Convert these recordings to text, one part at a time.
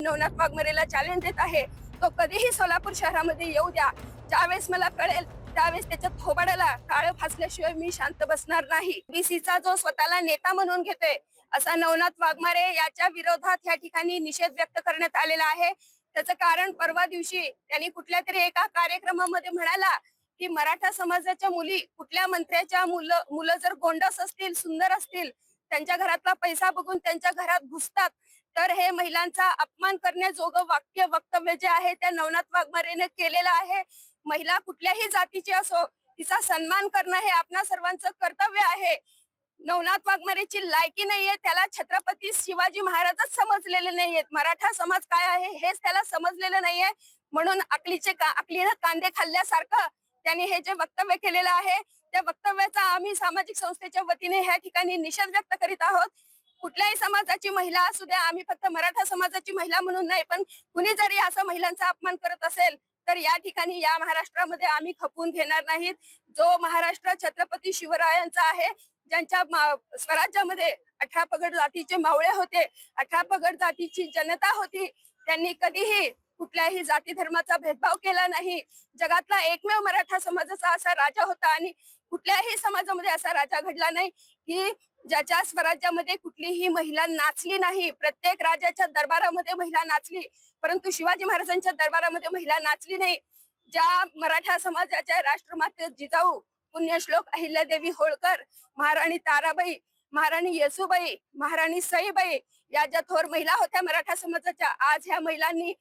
Navnath वाघमारेला challenge देत आहे, तो कधीही सोलापूर शहरामध्ये येऊ द्या. ज्यावेळेस मला कळेल त्यावेळेस त्याच्या थोबाडाला काळं फासल्याशिवाय मी शांत बसणार नाही. बीसीचा जो स्वतःला नेता म्हणून घेतोय असा नवनाथ वाघमारे याच्या विरोधात या ठिकाणी निषेध व्यक्त करण्यात आलेला आहे. त्याचं कारण परवा दिवशी त्यांनी कुठल्या तरी एका कार्यक्रमामध्ये म्हणाला की मराठा समाजाच्या मुली कुठल्या मंत्र्याच्या मुलं जर गोंडस असतील, सुंदर असतील, त्यांच्या घरातला पैसा बघून त्यांच्या घरात घुसतात, तर हे महिलांचा अपमान करण्याजोगं वक्तव्य जे आहे त्या नवनाथ वाघमारेने केलेलं आहे. महिला कुठल्याही जातीची असो तिचा सन्मान करणं हे आपणा सर्वांचं कर्तव्य आहे. नवनाथ वाघमारेची लायकी नाहीये, त्याला छत्रपती शिवाजी महाराजच समजलेले नाहीयेत. मराठा समाज काय आहे हेच त्याला समजलेलं नाहीये. म्हणून अकलीनं कांदे खाल्ल्यासारखं त्यांनी हे जे वक्तव्य केलेलं आहे त्या वक्तव्याचा आम्ही सामाजिक संस्थेच्या वतीने ह्या ठिकाणी निषेध व्यक्त करीत आहोत. कुठल्याही समाजाची महिला असू द्या, आम्ही फक्त मराठा समाजाची महिला म्हणून नाही, पण कुणी जरी असं महिलांचा अपमान करत असेल तर या ठिकाणी या महाराष्ट्रामध्ये आम्ही खपवून घेणार नाहीत. जो महाराष्ट्र छत्रपती शिवरायांचा आहे, ज्यांच्या स्वराज्यामध्ये 18 पगड जातीचे मावळे होते, 18 पगड जातीची जनता होती, त्यांनी कधीही कुठल्याही जाती धर्माचा भेदभाव केला नाही. जगातला एकमेव मराठा समाजाचा असा राजा होता आणि कुठल्याही समाजामध्ये असा राजा घडला नाही की ज्याच्या स्वराज्यामध्ये कुठलीही महिला नाचली नाही. प्रत्येक राजाच्या दरबारामध्ये महिला नाचली, परंतु शिवाजी महाराजांच्या दरबारामध्ये महिला नाचली नाही. ज्या मराठा समाजाच्या राष्ट्रमाता जिजाऊ पुण्यश्लोक अहिल्यादेवी होळकर, महाराणी ताराबाई, महाराणी येसूबाई, महाराणी सईबाई या ज्या थोर महिला होत्या मराठा समाजाच्या, आज ह्या महिलांनी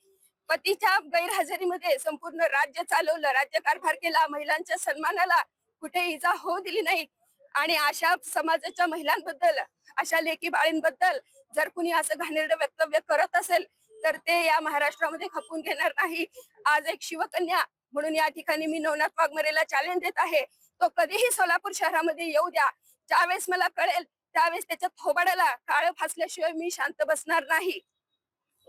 पतीच्या गैरहजेरीमध्ये संपूर्ण राज्य चालवलं, राज्यकारभार केला. महिलांच्या सन्मानाला कुठे इजा होऊ दिली नाही. आणि अशा समाजाच्या महिलांबद्दल, अशा लेकी बाळींबद्दल जर कुणी असं घाणेरडं वक्तव्य करत असेल तर ते या महाराष्ट्रामध्ये खपून घेणार नाही. आज एक शिवकन्या म्हणून या ठिकाणी मी नवनाथ वाघमारेला चॅलेंज देत आहे, तो कधीही सोलापूर शहरामध्ये येऊ द्या. ज्यावेळेस मला कळेल त्यावेळेस त्याच्या थोबाडाला काळं फासल्याशिवाय मी शांत बसणार नाही.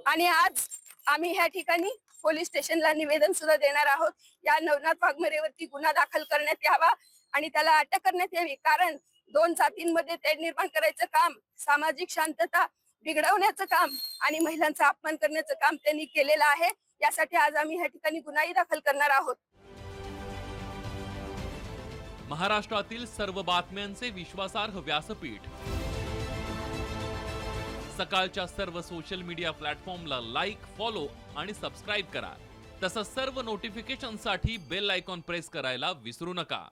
आणि आज आम्ही ह्या ठिकाणी पोलीस स्टेशनला निवेदन सुद्धा देणार आहोत. या नवनाथ वाघमारेवरती गुन्हा दाखल करण्यात यावा आणि त्याला अटक करण्यात यावी. कारण दोन जातींमध्ये तेढ निर्माण करायचं काम, सामाजिक शांतता बिघडवण्याचं काम आणि महिलांचा अपमान करण्याचं काम त्यांनी केलेलं आहे. यासाठी आज आम्ही ह्या ठिकाणी गुन्हाही दाखल करणार आहोत. महाराष्ट्रातील सर्व बातम्यांचे विश्वासार्ह व्यासपीठ, सकाळच्या सर्व सोशल मीडिया प्लॅटफॉर्मला लाईक, फॉलो आणि सबस्क्राईब करा. तसंच सर्व नोटिफिकेशनसाठी बेल आयकॉन प्रेस करायला विसरू नका.